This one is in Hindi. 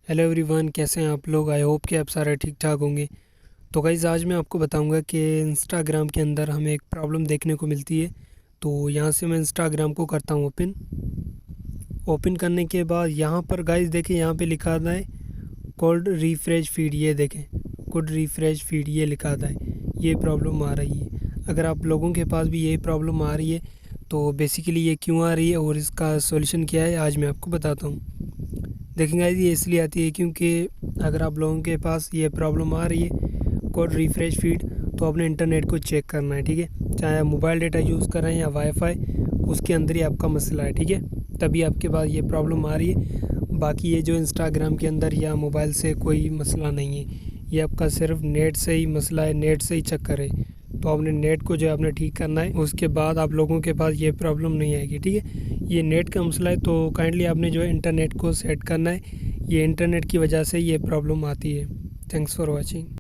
हेलो एवरीवन, कैसे हैं आप लोग। आई होप कि आप सारे ठीक ठाक होंगे। तो गाइज़ आज मैं आपको बताऊंगा कि इंस्टाग्राम के अंदर हमें एक प्रॉब्लम देखने को मिलती है। तो यहाँ से मैं इंस्टाग्राम को करता हूँ ओपन। ओपन करने के बाद यहाँ पर गाइज़ देखें, यहाँ पे लिखा आता है कोल्ड रिफ्रेश फीड। ये देखें, कोल्ड रिफ्रेश फीड ये लिखा आता है। ये प्रॉब्लम आ रही है। अगर आप लोगों के पास भी ये प्रॉब्लम आ रही है तो बेसिकली ये क्यों आ रही है और इसका सॉल्यूशन क्या है आज मैं आपको बताता हूँ। देखें गाइस, ये इसलिए आती है क्योंकि अगर आप लोगों के पास ये प्रॉब्लम आ रही है कोड रिफ्रेश फीड, तो अपने इंटरनेट को चेक करना है। ठीक है, चाहे आप मोबाइल डेटा यूज़ कर रहे हैं या वाईफाई, उसके अंदर ही आपका मसला है। ठीक है, तभी आपके पास ये प्रॉब्लम आ रही है। बाकी ये जो इंस्टाग्राम के अंदर या मोबाइल से कोई मसला नहीं है, ये आपका सिर्फ नेट से ही मसला है, नेट से ही चक्कर है। तो आपने नेट को जो है आपने ठीक करना है, उसके बाद आप लोगों के पास ये प्रॉब्लम नहीं आएगी। ठीक है, ये नेट का मसला है तो काइंडली आपने जो है इंटरनेट को सेट करना है। ये इंटरनेट की वजह से ये प्रॉब्लम आती है। Thanks for watching.